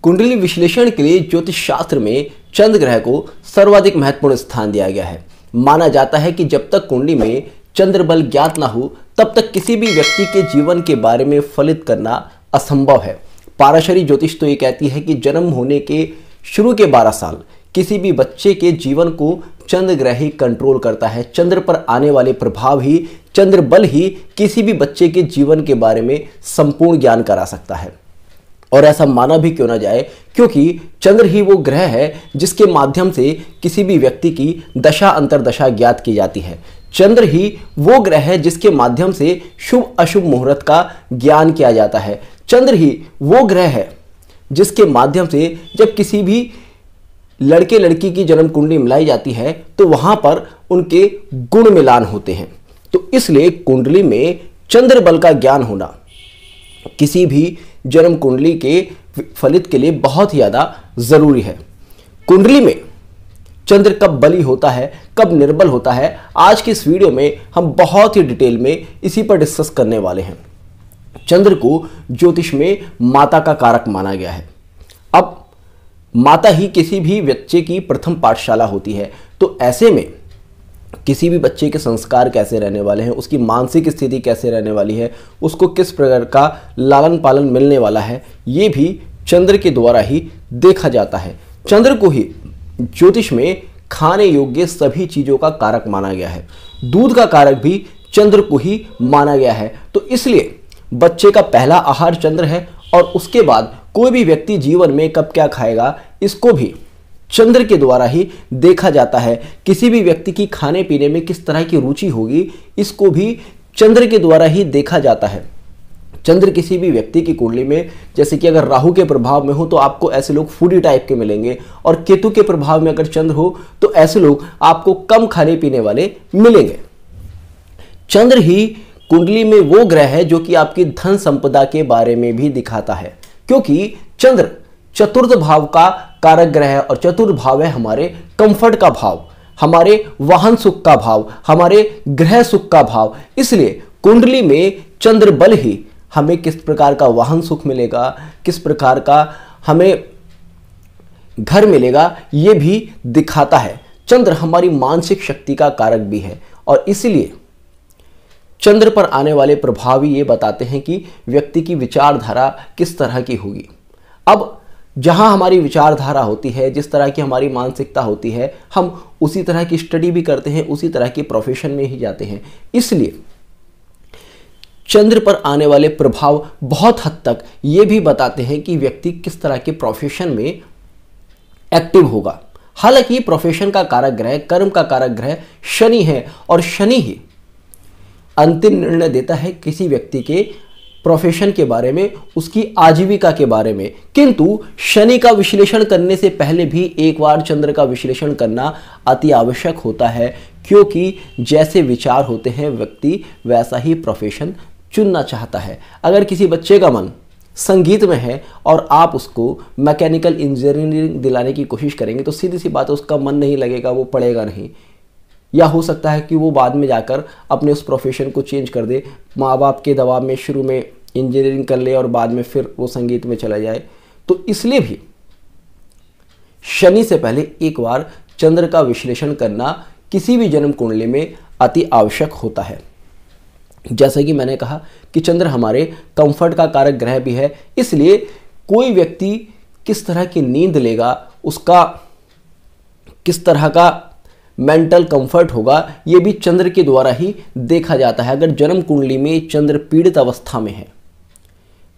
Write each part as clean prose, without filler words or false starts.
कुंडली विश्लेषण के लिए ज्योतिष शास्त्र में चंद्र ग्रह को सर्वाधिक महत्वपूर्ण स्थान दिया गया है। माना जाता है कि जब तक कुंडली में चंद्र बल ज्ञात ना हो तब तक किसी भी व्यक्ति के जीवन के बारे में फलित करना असंभव है। पाराशरी ज्योतिष तो ये कहती है कि जन्म होने के शुरू के 12 साल किसी भी बच्चे के जीवन को चंद्र ग्रह ही कंट्रोल करता है। चंद्र पर आने वाले प्रभाव ही, चंद्र बल ही किसी भी बच्चे के जीवन के बारे में संपूर्ण ज्ञान करा सकता है। और ऐसा माना भी क्यों ना जाए, क्योंकि चंद्र ही वो ग्रह है जिसके माध्यम से किसी भी व्यक्ति की दशा अंतरदशा ज्ञात की जाती है। चंद्र ही वो ग्रह है जिसके माध्यम से शुभ अशुभ मुहूर्त का ज्ञान किया जाता है। चंद्र ही वो ग्रह है जिसके माध्यम से जब किसी भी लड़के लड़की की जन्म कुंडली मिलाई जाती है तो वहां पर उनके गुण मिलान होते हैं। तो इसलिए कुंडली में चंद्र बल का ज्ञान होना किसी भी जन्म कुंडली के फलित के लिए बहुत ही ज्यादा जरूरी है। कुंडली में चंद्र कब बली होता है, कब निर्बल होता है, आज की इस वीडियो में हम बहुत ही डिटेल में इसी पर डिस्कस करने वाले हैं। चंद्र को ज्योतिष में माता का कारक माना गया है। अब माता ही किसी भी बच्चे की प्रथम पाठशाला होती है, तो ऐसे में किसी भी बच्चे के संस्कार कैसे रहने वाले हैं, उसकी मानसिक स्थिति कैसे रहने वाली है, उसको किस प्रकार का लालन पालन मिलने वाला है, ये भी चंद्र के द्वारा ही देखा जाता है। चंद्र को ही ज्योतिष में खाने योग्य सभी चीजों का कारक माना गया है। दूध का कारक भी चंद्र को ही माना गया है। तो इसलिए बच्चे का पहला आहार चंद्र है और उसके बाद कोई भी व्यक्ति जीवन में कब क्या खाएगा, इसको भी चंद्र के द्वारा ही देखा जाता है। किसी भी व्यक्ति की खाने पीने में किस तरह की रुचि होगी, इसको भी चंद्र के द्वारा ही देखा जाता है। चंद्र किसी भी व्यक्ति की कुंडली में, जैसे कि अगर राहु के प्रभाव में हो तो आपको ऐसे लोग फूडी टाइप के मिलेंगे, और केतु के प्रभाव में अगर चंद्र हो तो ऐसे लोग आपको कम खाने पीने वाले मिलेंगे। चंद्र ही कुंडली में वो ग्रह है जो कि आपकी धन संपदा के बारे में भी दिखाता है, क्योंकि चंद्र चतुर्थ भाव का कारक ग्रह है और चतुर्थ भाव है हमारे कंफर्ट का भाव, हमारे वाहन सुख का भाव, हमारे गृह सुख का भाव। इसलिए कुंडली में चंद्र बल ही हमें किस प्रकार का वाहन सुख मिलेगा, किस प्रकार का हमें घर मिलेगा, यह भी दिखाता है। चंद्र हमारी मानसिक शक्ति का कारक भी है और इसलिए चंद्र पर आने वाले प्रभाव ये बताते हैं कि व्यक्ति की विचारधारा किस तरह की होगी। अब जहां हमारी विचारधारा होती है, जिस तरह की हमारी मानसिकता होती है, हम उसी तरह की स्टडी भी करते हैं, उसी तरह की प्रोफेशन में ही जाते हैं। इसलिए चंद्र पर आने वाले प्रभाव बहुत हद तक ये भी बताते हैं कि व्यक्ति किस तरह के प्रोफेशन में एक्टिव होगा। हालांकि प्रोफेशन का कारक ग्रह, कर्म का कारक ग्रह शनि है और शनि ही अंतिम निर्णय देता है किसी व्यक्ति के प्रोफेशन के बारे में, उसकी आजीविका के बारे में। किंतु शनि का विश्लेषण करने से पहले भी एक बार चंद्र का विश्लेषण करना अति आवश्यक होता है, क्योंकि जैसे विचार होते हैं व्यक्ति वैसा ही प्रोफेशन चुनना चाहता है। अगर किसी बच्चे का मन संगीत में है और आप उसको मैकेनिकल इंजीनियरिंग दिलाने की कोशिश करेंगे तो सीधी सी बात है, उसका मन नहीं लगेगा, वो पढ़ेगा नहीं। या हो सकता है कि वो बाद में जाकर अपने उस प्रोफेशन को चेंज कर दे, माँ बाप के दबाव में शुरू में इंजीनियरिंग कर ले और बाद में फिर वो संगीत में चला जाए। तो इसलिए भी शनि से पहले एक बार चंद्र का विश्लेषण करना किसी भी जन्म कुंडली में अति आवश्यक होता है। जैसा कि मैंने कहा कि चंद्र हमारे कंफर्ट का कारक ग्रह भी है, इसलिए कोई व्यक्ति किस तरह की नींद लेगा, उसका किस तरह का मेंटल कंफर्ट होगा, यह भी चंद्र के द्वारा ही देखा जाता है। अगर जन्म कुंडली में चंद्र पीड़ित अवस्था में है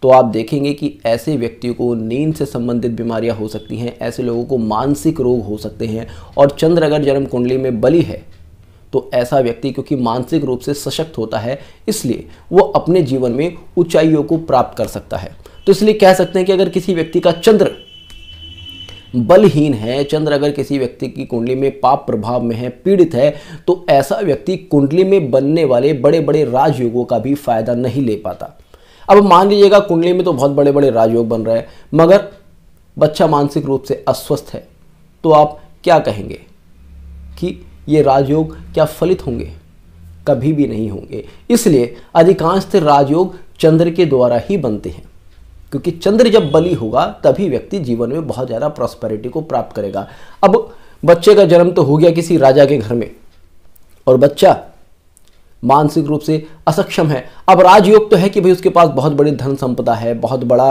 तो आप देखेंगे कि ऐसे व्यक्तियों को नींद से संबंधित बीमारियां हो सकती हैं, ऐसे लोगों को मानसिक रोग हो सकते हैं। और चंद्र अगर जन्म कुंडली में बली है तो ऐसा व्यक्ति क्योंकि मानसिक रूप से सशक्त होता है, इसलिए वो अपने जीवन में ऊंचाइयों को प्राप्त कर सकता है। तो इसलिए कह सकते हैं कि अगर किसी व्यक्ति का चंद्र बलहीन है, चंद्र अगर किसी व्यक्ति की कुंडली में पाप प्रभाव में है, पीड़ित है, तो ऐसा व्यक्ति कुंडली में बनने वाले बड़े बड़े राजयोगों का भी फायदा नहीं ले पाता। अब मान लीजिएगा कुंडली में तो बहुत बड़े बड़े राजयोग बन रहे हैं, मगर बच्चा मानसिक रूप से अस्वस्थ है, तो आप क्या कहेंगे कि ये राजयोग क्या फलित होंगे? कभी भी नहीं होंगे। इसलिए अधिकांश राजयोग चंद्र के द्वारा ही बनते हैं। क्योंकि चंद्र जब बली होगा तभी व्यक्ति जीवन में बहुत ज़्यादा प्रॉस्पेरिटी को प्राप्त करेगा। अब बच्चे का जन्म तो हो गया किसी राजा के घर में और बच्चा मानसिक रूप से असक्षम है। अब राजयोग तो है कि भाई उसके पास बहुत बड़ी धन संपदा है, बहुत बड़ा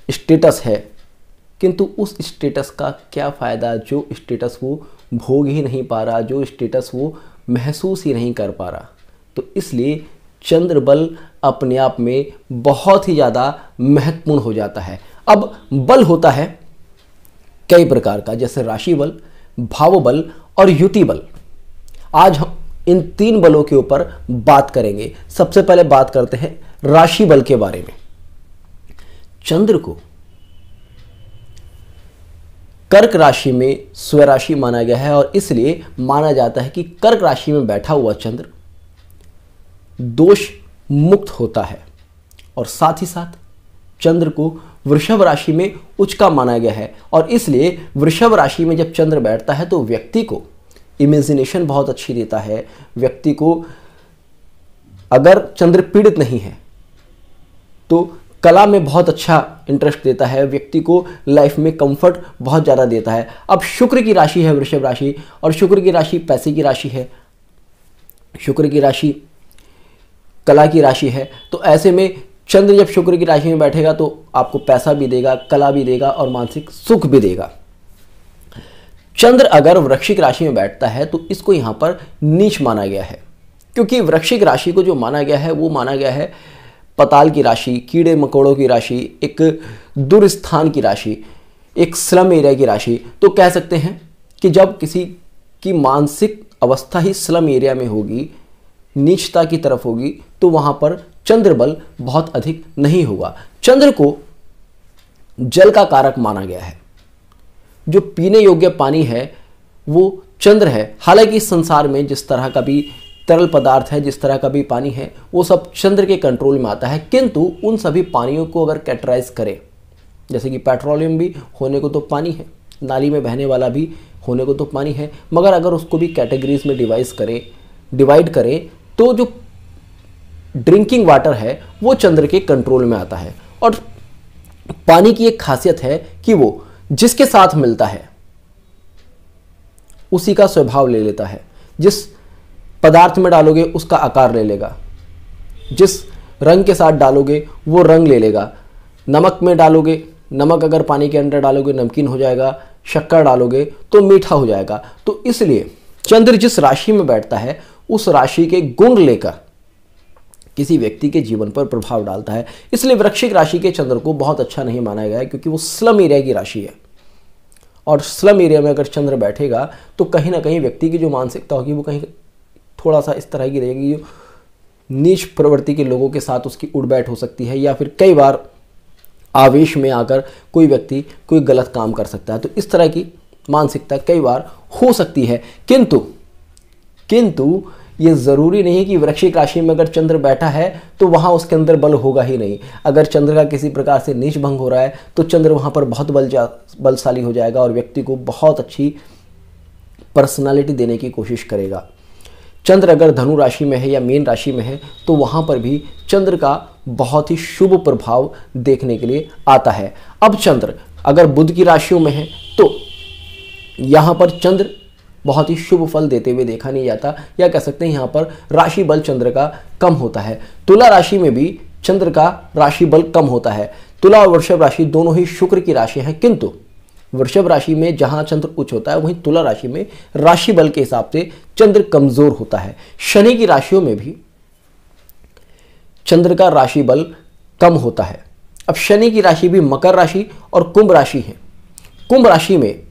स्टेटस है, किंतु उस स्टेटस का क्या फ़ायदा जो स्टेटस वो भोग ही नहीं पा रहा, जो स्टेटस वो महसूस ही नहीं कर पा रहा। तो इसलिए चंद्र बल अपने आप में बहुत ही ज़्यादा महत्वपूर्ण हो जाता है। अब बल होता है कई प्रकार का, जैसे राशि बल, भाव बल और युति बल। आज हम इन 3 बलों के ऊपर बात करेंगे। सबसे पहले बात करते हैं राशि बल के बारे में। चंद्र को कर्क राशि में स्वराशि माना गया है और इसलिए माना जाता है कि कर्क राशि में बैठा हुआ चंद्र दोष मुक्त होता है। और साथ ही साथ चंद्र को वृषभ राशि में उच्च का माना गया है और इसलिए वृषभ राशि में जब चंद्र बैठता है तो व्यक्ति को इमेजिनेशन बहुत अच्छी देता है। व्यक्ति को अगर चंद्र पीड़ित नहीं है तो कला में बहुत अच्छा इंटरेस्ट देता है, व्यक्ति को लाइफ में कंफर्ट बहुत ज़्यादा देता है। अब शुक्र की राशि है वृषभ राशि और शुक्र की राशि पैसे की राशि है, शुक्र की राशि कला की राशि है। तो ऐसे में चंद्र जब शुक्र की राशि में बैठेगा तो आपको पैसा भी देगा, कला भी देगा और मानसिक सुख भी देगा। चंद्र अगर वृश्चिक राशि में बैठता है तो इसको यहाँ पर नीच माना गया है, क्योंकि वृश्चिक राशि को जो माना गया है वो माना गया है पताल की राशि, कीड़े मकोड़ों की राशि, एक दुर्स्थान की राशि, एक स्लम एरिया की राशि। तो कह सकते हैं कि जब किसी की मानसिक अवस्था ही स्लम एरिया में होगी, नीचता की तरफ होगी, तो वहाँ पर चंद्र बल बहुत अधिक नहीं होगा। चंद्र को जल का कारक माना गया है। जो पीने योग्य पानी है वो चंद्र है। हालांकि इस संसार में जिस तरह का भी तरल पदार्थ है, जिस तरह का भी पानी है, वो सब चंद्र के कंट्रोल में आता है, किंतु उन सभी पानियों को अगर कैटेगराइज करें, जैसे कि पेट्रोलियम भी होने को तो पानी है, नाली में बहने वाला भी होने को तो पानी है, मगर अगर उसको भी कैटेगरीज में डिवाइड करें तो जो ड्रिंकिंग वाटर है वो चंद्र के कंट्रोल में आता है। और पानी की एक खासियत है कि वो जिसके साथ मिलता है उसी का स्वभाव ले लेता है। जिस पदार्थ में डालोगे उसका आकार ले लेगा, जिस रंग के साथ डालोगे वो रंग ले लेगा। नमक में डालोगे, नमक अगर पानी के अंदर डालोगे नमकीन हो जाएगा, शक्कर डालोगे तो मीठा हो जाएगा। तो इसलिए चंद्र जिस राशि में बैठता है उस राशि के गुण लेकर किसी व्यक्ति के जीवन पर प्रभाव डालता है। इसलिए वृश्चिक राशि के चंद्र को बहुत अच्छा नहीं माना गया है, क्योंकि वो स्लम एरिया की राशि है और स्लम एरिया में अगर चंद्र बैठेगा तो कहीं ना कहीं व्यक्ति की जो मानसिकता होगी वो कहीं थोड़ा सा इस तरह की रहेगी, जो नीच प्रवृत्ति के लोगों के साथ उसकी उठ बैठ हो सकती है, या फिर कई बार आवेश में आकर कोई व्यक्ति कोई गलत काम कर सकता है। तो इस तरह की मानसिकता कई बार हो सकती है। किंतु ये ज़रूरी नहीं है कि वृश्चिक राशि में अगर चंद्र बैठा है तो वहाँ उसके अंदर बल होगा ही नहीं। अगर चंद्र का किसी प्रकार से नीच भंग हो रहा है तो चंद्र वहाँ पर बहुत बलशाली हो जाएगा और व्यक्ति को बहुत अच्छी पर्सनालिटी देने की कोशिश करेगा। चंद्र अगर धनु राशि में है या मीन राशि में है तो वहाँ पर भी चंद्र का बहुत ही शुभ प्रभाव देखने के लिए आता है। अब चंद्र अगर बुध की राशियों में है तो यहाँ पर चंद्र बहुत ही शुभ फल देते हुए देखा नहीं जाता, या कह सकते हैं यहाँ पर राशि बल चंद्र का कम होता है। तुला राशि में भी चंद्र का राशि बल कम होता है। तुला और वृषभ राशि दोनों ही शुक्र की राशि हैं, किंतु वृषभ राशि में जहां चंद्र उच्च होता है वहीं तुला राशि में राशि बल के हिसाब से चंद्र कमजोर होता है। शनि की राशियों में भी चंद्र का राशि बल कम होता है। अब शनि की राशि भी मकर राशि और कुंभ राशि है। कुंभ राशि में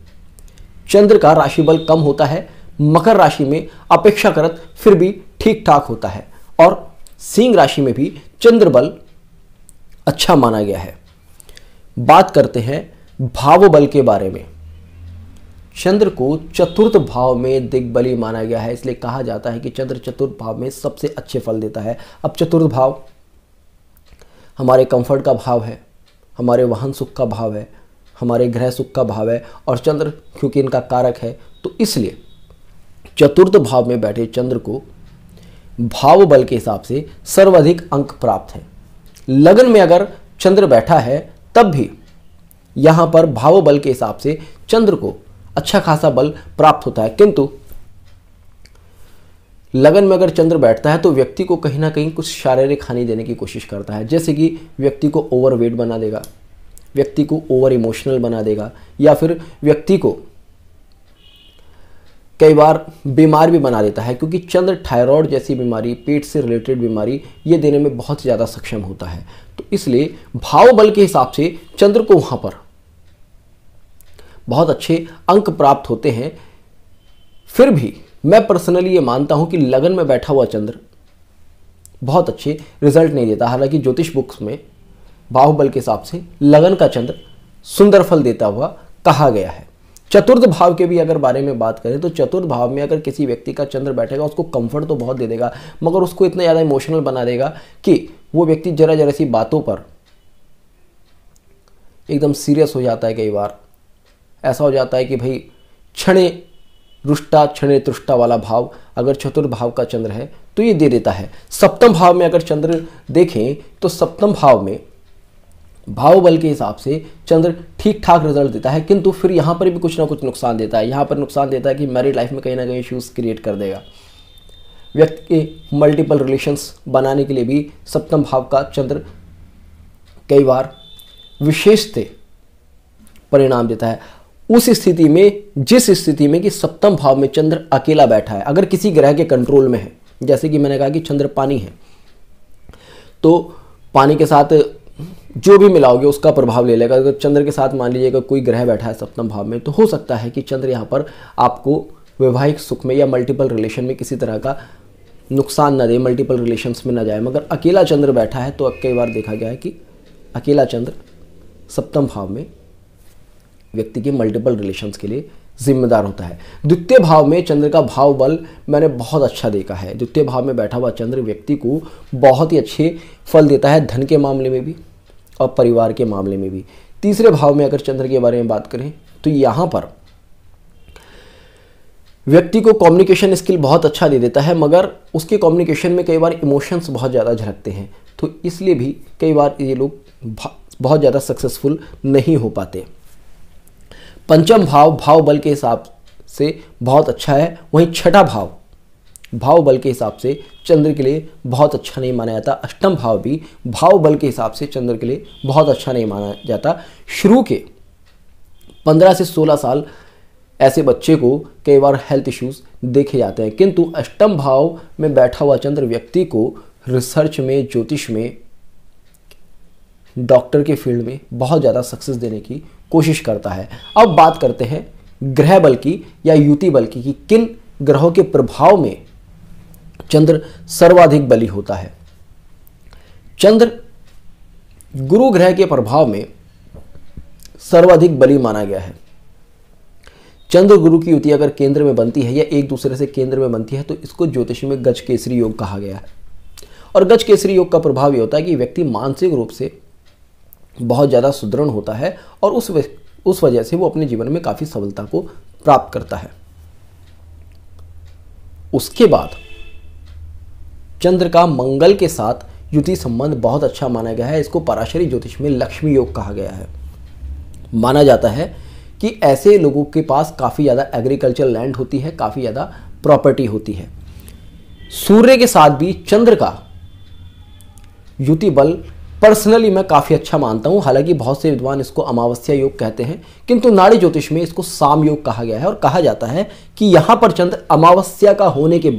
चंद्र का राशि बल कम होता है, मकर राशि में अपेक्षाकृत फिर भी ठीक ठाक होता है, और सिंह राशि में भी चंद्र बल अच्छा माना गया है। बात करते हैं भाव बल के बारे में। चंद्र को चतुर्थ भाव में दिग्बली माना गया है, इसलिए कहा जाता है कि चंद्र चतुर्थ भाव में सबसे अच्छे फल देता है। अब चतुर्थ भाव हमारे कंफर्ट का भाव है, हमारे वाहन सुख का भाव है, हमारे गृह सुख का भाव है, और चंद्र क्योंकि इनका कारक है तो इसलिए चतुर्थ भाव में बैठे चंद्र को भाव बल के हिसाब से सर्वाधिक अंक प्राप्त है। लगन में अगर चंद्र बैठा है तब भी यहां पर भाव बल के हिसाब से चंद्र को अच्छा खासा बल प्राप्त होता है। किंतु लगन में अगर चंद्र बैठता है तो व्यक्ति को कहीं ना कहीं कुछ शारीरिक हानि देने की कोशिश करता है, जैसे कि व्यक्ति को ओवरवेट बना देगा, व्यक्ति को ओवर इमोशनल बना देगा, या फिर व्यक्ति को कई बार बीमार भी बना देता है, क्योंकि चंद्र थायराइड जैसी बीमारी, पेट से रिलेटेड बीमारी ये देने में बहुत ज़्यादा सक्षम होता है। तो इसलिए भाव बल के हिसाब से चंद्र को वहाँ पर बहुत अच्छे अंक प्राप्त होते हैं। फिर भी मैं पर्सनली ये मानता हूँ कि लगन में बैठा हुआ चंद्र बहुत अच्छे रिजल्ट नहीं देता। हालांकि ज्योतिष बुक्स में भाव बल के हिसाब से लगन का चंद्र सुंदर फल देता हुआ कहा गया है। चतुर्थ भाव के भी अगर बारे में बात करें तो चतुर्थ भाव में अगर किसी व्यक्ति का चंद्र बैठेगा उसको कंफर्ट तो बहुत दे देगा, मगर उसको इतना ज़्यादा इमोशनल बना देगा कि वो व्यक्ति जरा जरा सी बातों पर एकदम सीरियस हो जाता है। कई बार ऐसा हो जाता है कि भाई क्षणे रुष्टा क्षणे तुष्टा वाला भाव अगर चतुर्थ भाव का चंद्र है तो ये दे देता है। सप्तम भाव में अगर चंद्र देखें तो सप्तम भाव में भाव बल के हिसाब से चंद्र ठीक ठाक रिजल्ट देता है, किंतु फिर यहाँ पर भी कुछ ना कुछ नुकसान देता है। यहाँ पर नुकसान देता है कि मैरिड लाइफ में कहीं ना कहीं इश्यूज क्रिएट कर देगा। व्यक्ति के मल्टीपल रिलेशंस बनाने के लिए भी सप्तम भाव का चंद्र कई बार विशेष परिणाम देता है। उस स्थिति में, जिस स्थिति में कि सप्तम भाव में चंद्र अकेला बैठा है, अगर किसी ग्रह के कंट्रोल में है, जैसे कि मैंने कहा कि चंद्र पानी है, तो पानी के साथ जो भी मिलाओगे उसका प्रभाव ले लेगा। अगर चंद्र के साथ मान लीजिएगा कोई ग्रह बैठा है सप्तम भाव में, तो हो सकता है कि चंद्र यहाँ पर आपको वैवाहिक सुख में या मल्टीपल रिलेशन में किसी तरह का नुकसान न दे, मल्टीपल रिलेशंस में न जाए। मगर अकेला चंद्र बैठा है तो अब कई बार देखा गया है कि अकेला चंद्र सप्तम भाव में व्यक्ति के मल्टीपल रिलेशंस के लिए जिम्मेदार होता है। द्वितीय भाव में चंद्र का भाव बल मैंने बहुत अच्छा देखा है। द्वितीय भाव में बैठा हुआ चंद्र व्यक्ति को बहुत ही अच्छे फल देता है, धन के मामले में भी और परिवार के मामले में भी। तीसरे भाव में अगर चंद्र के बारे में बात करें तो यहाँ पर व्यक्ति को कम्युनिकेशन स्किल बहुत अच्छा दे देता है, मगर उसके कम्युनिकेशन में कई बार इमोशंस बहुत ज़्यादा झलकते हैं, तो इसलिए भी कई बार ये लोग बहुत ज़्यादा सक्सेसफुल नहीं हो पाते। पंचम भाव भाव बल के हिसाब से बहुत अच्छा है, वहीं छठा भाव भाव बल के हिसाब से चंद्र के लिए बहुत अच्छा नहीं माना जाता। अष्टम भाव भी भाव बल के हिसाब से चंद्र के लिए बहुत अच्छा नहीं माना जाता। शुरू के 15 से 16 साल ऐसे बच्चे को कई बार हेल्थ इश्यूज देखे जाते हैं, किंतु अष्टम भाव में बैठा हुआ चंद्र व्यक्ति को रिसर्च में, ज्योतिष में, डॉक्टर के फील्ड में बहुत ज़्यादा सक्सेस देने की कोशिश करता है। अब बात करते हैं ग्रह बल की या युति बल की कि किन ग्रहों के प्रभाव में चंद्र सर्वाधिक बली होता है। चंद्र गुरु ग्रह के प्रभाव में सर्वाधिक बली माना गया है। चंद्र गुरु की युति अगर केंद्र में बनती है या एक दूसरे से केंद्र में बनती है तो इसको ज्योतिष में गज केसरी योग कहा गया है। और गज केसरी योग का प्रभाव यह होता है कि व्यक्ति मानसिक रूप से बहुत ज़्यादा सुदृढ़ होता है और उस वजह से वो अपने जीवन में काफ़ी सफलता को प्राप्त करता है। उसके बाद चंद्र का मंगल के साथ युति संबंध बहुत अच्छा माना गया है। इसको पराशरी ज्योतिष में लक्ष्मी योग कहा गया है। माना जाता है कि ऐसे लोगों के पास काफ़ी ज़्यादा एग्रीकल्चर लैंड होती है, काफ़ी ज़्यादा प्रॉपर्टी होती है। सूर्य के साथ भी चंद्र का युति बल पर्सनली मैं काफ़ी अच्छा मानता हूँ। हालांकि बहुत से विद्वान इसको अमावस्या योग कहते हैं, किंतु नाड़ी ज्योतिष में इसको साम योग कहा गया है। और कहा जाता है कि यहाँ पर चंद्र अमावस्या का होने के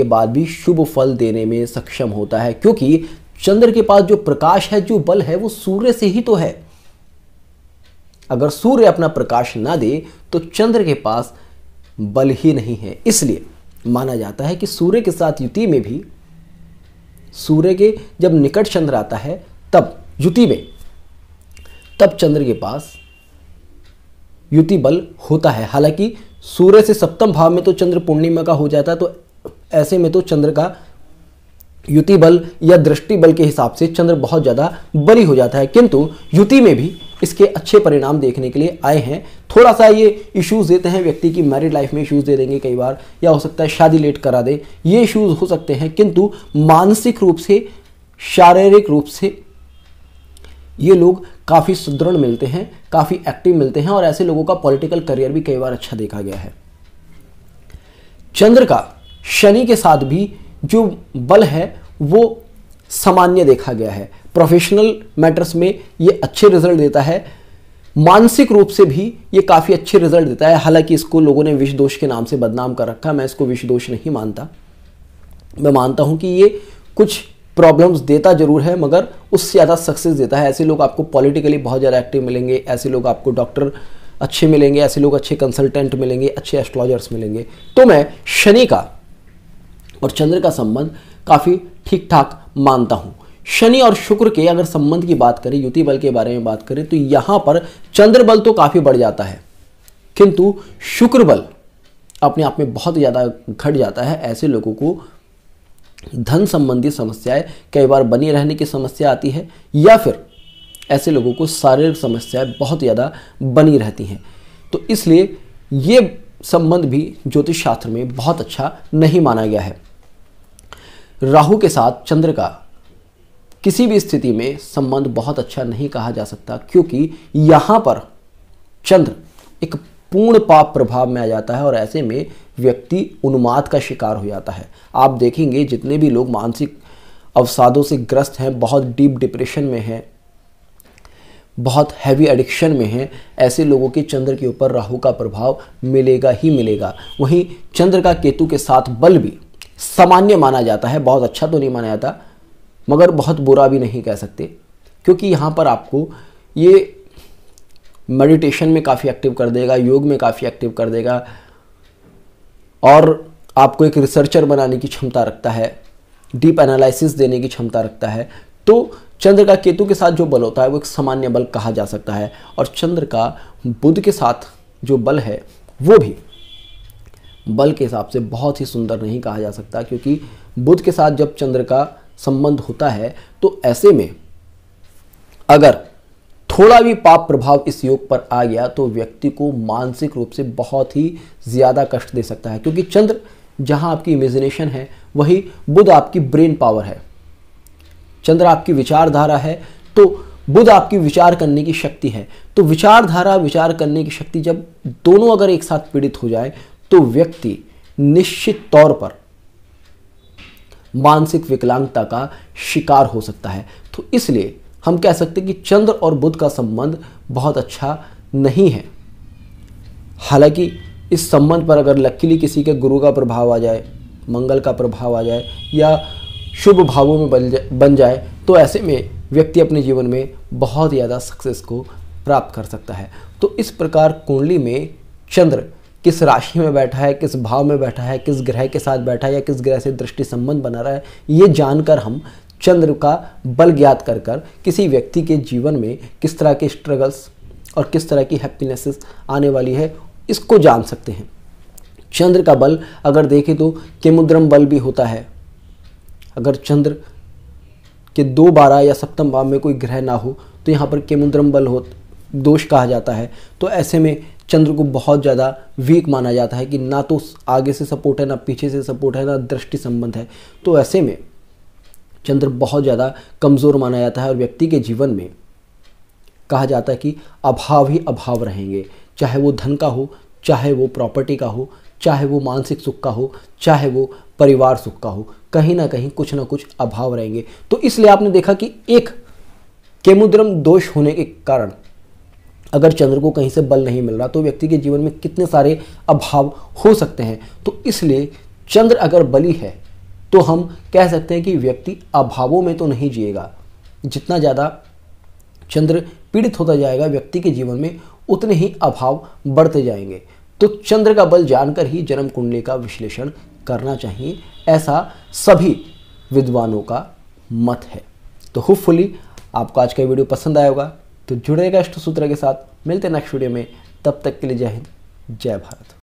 बाद भी शुभ फल देने में सक्षम होता है, क्योंकि चंद्र के पास जो प्रकाश है, जो बल है, वो सूर्य से ही तो है। अगर सूर्य अपना प्रकाश ना दे तो चंद्र के पास बल ही नहीं है। इसलिए माना जाता है कि सूर्य के साथ युति में भी, सूर्य के जब निकट चंद्र आता है तब युति में, तब चंद्र के पास युति बल होता है। हालांकि सूर्य से सप्तम भाव में तो चंद्र पूर्णिमा का हो जाता है, तो ऐसे में तो चंद्र का युति बल या दृष्टि बल के हिसाब से चंद्र बहुत ज़्यादा बली हो जाता है, किंतु युति में भी इसके अच्छे परिणाम देखने के लिए आए हैं। थोड़ा सा ये इश्यूज़ देते हैं, व्यक्ति की मैरिड लाइफ में इश्यूज़ दे देंगे कई बार, या हो सकता है शादी लेट करा दे, ये इश्यूज़ हो सकते हैं, किंतु मानसिक रूप से शारीरिक रूप से ये लोग काफ़ी सुदृढ़ मिलते हैं, काफ़ी एक्टिव मिलते हैं और ऐसे लोगों का पॉलिटिकल करियर भी कई बार अच्छा देखा गया है। चंद्र का शनि के साथ भी जो बल है वो सामान्य देखा गया है। प्रोफेशनल मैटर्स में ये अच्छे रिजल्ट देता है, मानसिक रूप से भी ये काफ़ी अच्छे रिजल्ट देता है। हालांकि इसको लोगों ने विष दोष के नाम से बदनाम कर रखा है, मैं इसको विष दोष नहीं मानता। मैं मानता हूं कि ये कुछ प्रॉब्लम्स देता जरूर है मगर उससे ज़्यादा सक्सेस देता है। ऐसे लोग आपको पॉलिटिकली बहुत ज़्यादा एक्टिव मिलेंगे, ऐसे लोग आपको डॉक्टर अच्छे मिलेंगे, ऐसे लोग अच्छे कंसल्टेंट मिलेंगे, अच्छे एस्ट्रोलॉजर्स मिलेंगे। तो मैं शनि का और चंद्र का संबंध काफ़ी ठीक ठाक मानता हूं। शनि और शुक्र के अगर संबंध की बात करें, युति बल के बारे में बात करें, तो यहां पर चंद्र बल तो काफ़ी बढ़ जाता है किंतु शुक्र बल अपने आप में बहुत ज़्यादा घट जाता है। ऐसे लोगों को धन संबंधी समस्याएं कई बार बनी रहने की समस्या आती है या फिर ऐसे लोगों को शारीरिक समस्याएं बहुत ज़्यादा बनी रहती हैं। तो इसलिए ये संबंध भी ज्योतिष शास्त्र में बहुत अच्छा नहीं माना गया है। राहु के साथ चंद्र का किसी भी स्थिति में संबंध बहुत अच्छा नहीं कहा जा सकता क्योंकि यहाँ पर चंद्र एक पूर्ण पाप प्रभाव में आ जाता है और ऐसे में व्यक्ति उन्माद का शिकार हो जाता है। आप देखेंगे जितने भी लोग मानसिक अवसादों से ग्रस्त हैं, बहुत डीप डिप्रेशन में हैं, बहुत हैवी एडिक्शन में हैं, ऐसे लोगों के चंद्र के ऊपर राहु का प्रभाव मिलेगा ही मिलेगा। वहीं चंद्र का केतु के साथ बल भी सामान्य माना जाता है, बहुत अच्छा तो नहीं माना जाता मगर बहुत बुरा भी नहीं कह सकते क्योंकि यहाँ पर आपको ये मेडिटेशन में काफ़ी एक्टिव कर देगा, योग में काफ़ी एक्टिव कर देगा और आपको एक रिसर्चर बनाने की क्षमता रखता है, डीप एनालिसिस देने की क्षमता रखता है। तो चंद्र का केतु के साथ जो बल होता है वो एक सामान्य बल कहा जा सकता है और चंद्र का बुध के साथ जो बल है वो भी बल के हिसाब से बहुत ही सुंदर नहीं कहा जा सकता क्योंकि बुध के साथ जब चंद्र का संबंध होता है तो ऐसे में अगर थोड़ा भी पाप प्रभाव इस योग पर आ गया तो व्यक्ति को मानसिक रूप से बहुत ही ज़्यादा कष्ट दे सकता है क्योंकि चंद्र जहां आपकी इमेजिनेशन है वही बुध आपकी ब्रेन पावर है। चंद्र आपकी विचारधारा है तो बुध आपकी विचार करने की शक्ति है। तो विचारधारा, विचार करने की शक्ति जब दोनों अगर एक साथ पीड़ित हो जाए तो व्यक्ति निश्चित तौर पर मानसिक विकलांगता का शिकार हो सकता है। तो इसलिए हम कह सकते हैं कि चंद्र और बुध का संबंध बहुत अच्छा नहीं है। हालांकि इस संबंध पर अगर लकीली किसी के गुरु का प्रभाव आ जाए, मंगल का प्रभाव आ जाए या शुभ भावों में बन जाए तो ऐसे में व्यक्ति अपने जीवन में बहुत ज़्यादा सक्सेस को प्राप्त कर सकता है। तो इस प्रकार कुंडली में चंद्र किस राशि में बैठा है, किस भाव में बैठा है, किस ग्रह के साथ बैठा है या किस ग्रह से दृष्टि संबंध बना रहा है, ये जानकर हम चंद्र का बल ज्ञात कर किसी व्यक्ति के जीवन में किस तरह के स्ट्रगल्स और किस तरह की हैप्पीनेसेस आने वाली है इसको जान सकते हैं। चंद्र का बल अगर देखें तो केमुद्रम बल भी होता है। अगर चंद्र के 2, 12 या सप्तम भाव में कोई ग्रह ना हो तो यहाँ पर केमुद्रम बल हो दोष कहा जाता है। तो ऐसे में चंद्र को बहुत ज़्यादा वीक माना जाता है कि ना तो आगे से सपोर्ट है, ना पीछे से सपोर्ट है, ना दृष्टि संबंध है। तो ऐसे में चंद्र बहुत ज़्यादा कमज़ोर माना जाता है और व्यक्ति के जीवन में कहा जाता है कि अभाव ही अभाव रहेंगे, चाहे वो धन का हो, चाहे वो प्रॉपर्टी का हो, चाहे वो मानसिक सुख का हो, चाहे वो परिवार सुख का हो, कहीं ना कहीं कुछ ना कुछ अभाव रहेंगे। तो इसलिए आपने देखा कि एक केमुद्रम दोष होने के कारण अगर चंद्र को कहीं से बल नहीं मिल रहा तो व्यक्ति के जीवन में कितने सारे अभाव हो सकते हैं। तो इसलिए चंद्र अगर बली है तो हम कह सकते हैं कि व्यक्ति अभावों में तो नहीं जिएगा। जितना ज़्यादा चंद्र पीड़ित होता जाएगा व्यक्ति के जीवन में उतने ही अभाव बढ़ते जाएंगे। तो चंद्र का बल जानकर ही जन्म कुंडली का विश्लेषण करना चाहिए, ऐसा सभी विद्वानों का मत है। तो होपफुली आपको आज का वीडियो पसंद आया होगा। तो जुड़ेगा अष्ट सूत्र के साथ, मिलते हैं नेक्स्ट वीडियो में। तब तक के लिए जय हिंद, जय भारत।